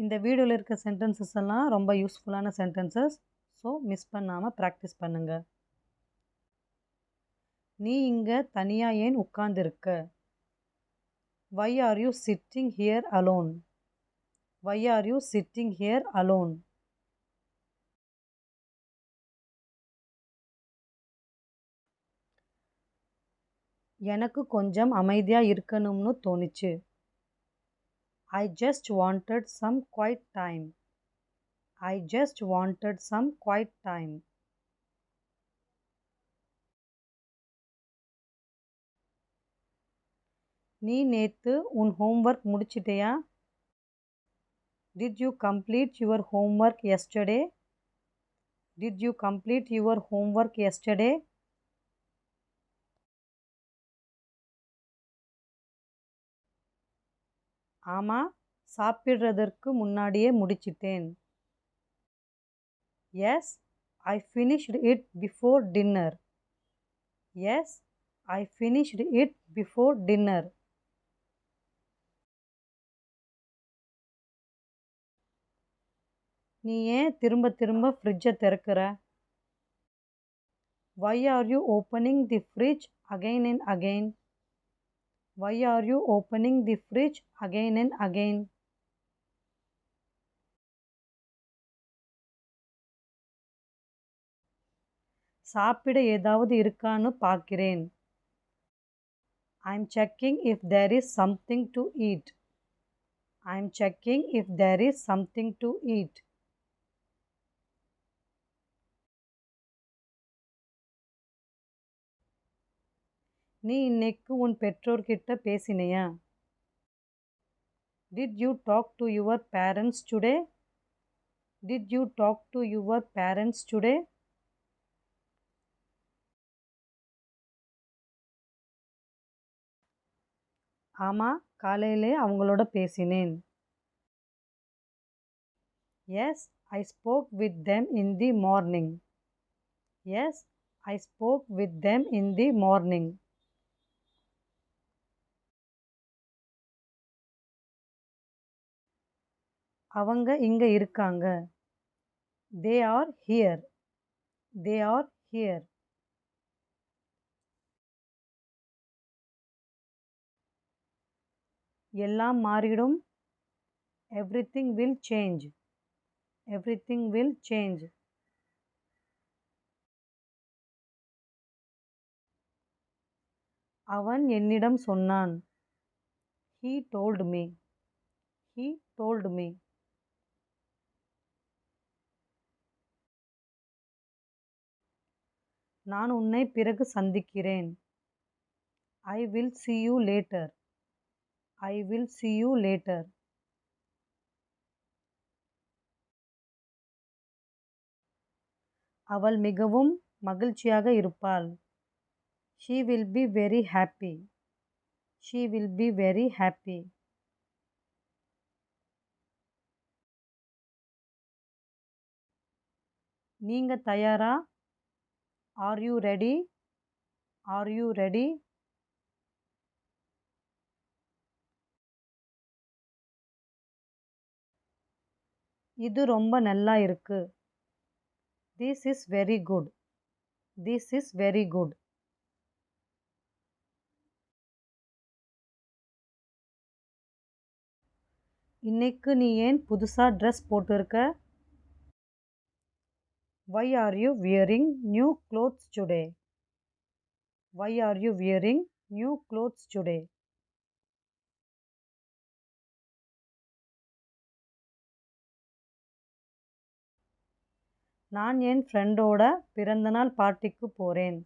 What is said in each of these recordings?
இந்த வீடியோவில் இருக்க சென்டென்சஸ் எல்லாம் ரொம்ப யூஸ்ஃபுல்லான சென்டென்சஸ். ஸோ மிஸ் பண்ணாமல் ப்ராக்டிஸ் பண்ணுங்க. நீ இங்கே தனியாக ஏன் உட்கார்ந்திருக்க? Why are you sitting here alone? Why are you sitting here alone? எனக்கு கொஞ்சம் அமைதியா இருக்கணும்னு தோணுச்சு. I just wanted some quiet time. I just wanted some quiet time. நீ நேத்து உன் ஹோம்வொர்க் முடிச்சிட்டியா? Did you complete your homework yesterday? Did you complete your homework yesterday? ஆமா, சாப்பிடுறதற்கு முன்னாடியே முடிச்சிட்டேன். Yes, I finished it before dinner. Yes, I finished it before dinner. நீ ஏன் திரும்ப திரும்ப ஃப்ரிட்ஜை திறக்கிற? Why are you opening the fridge again and again? Why are you opening the fridge again and again? சாப்பிட ஏதாவது இருக்கான்னு பார்க்கிறேன். I'm checking if there is something to eat. I'm checking if there is something to eat. நீ இன்னைக்கு உன் பெற்றோர்கிட்ட பேசினியா? Did you talk to your parents today? Did you talk to your parents today? ஆமா, காலையிலே அவங்களோட பேசினேன். Yes, I spoke with them in the morning. Yes, I spoke with them in the morning. அவங்க இங்க இருக்காங்க. They are here. They are here. எல்லாம் மாறிடும். Everything will change. Everything will change. அவன் என்னிடம் சொன்னான். He told me. He told me. நான் உன்னை பிறகு சந்திக்கிறேன். I will see you later. I will see you later. அவள் மிகவும் மகிழ்ச்சியாக இருப்பாள். She will be very happy. She will be very happy. நீங்க தயாரா? Are you ready? Are you ready? இது ரொம்ப நல்லா இருக்கு. This is very good. This is very good. இன்னைக்கு நீ ஏன் புதுசா ட்ரெஸ் போட்டிருக்க? Why are you wearing new clothes today? Why are you wearing new clothes today? நான் என் ஃப்ரெண்டோட பிறந்தநாள் பார்ட்டிக்கு போறேன்.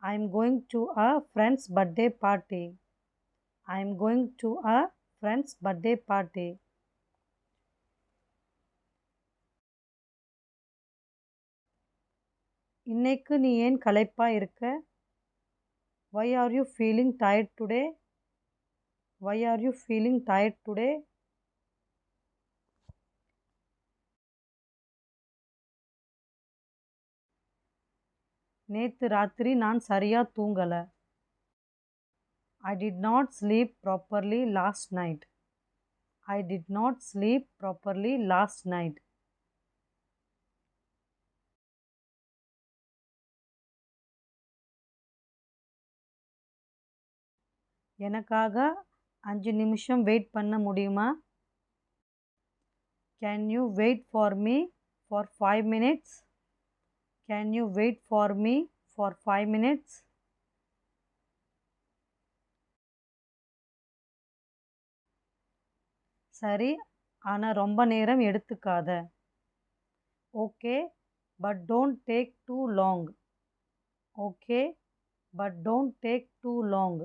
I am going to a friend's birthday party. I am going to a friend's birthday party. இன்னைக்கு நீ ஏன் களைப்பா இருக்க? Why are you feeling tired today? Why are you feeling tired today? நேத்து ராத்திரி நான் சரியா தூங்கல. I did not sleep properly last night. I did not sleep properly last night. எனக்காக 5 நிமிஷம் வெயிட் பண்ண முடியுமா? Can you wait for me for 5 minutes? Can you wait for me for 5 minutes? சரி, ஆனா ரொம்ப நேரம் எடுத்துக்காத. Okay, but don't take too long. Okay, but don't take too long.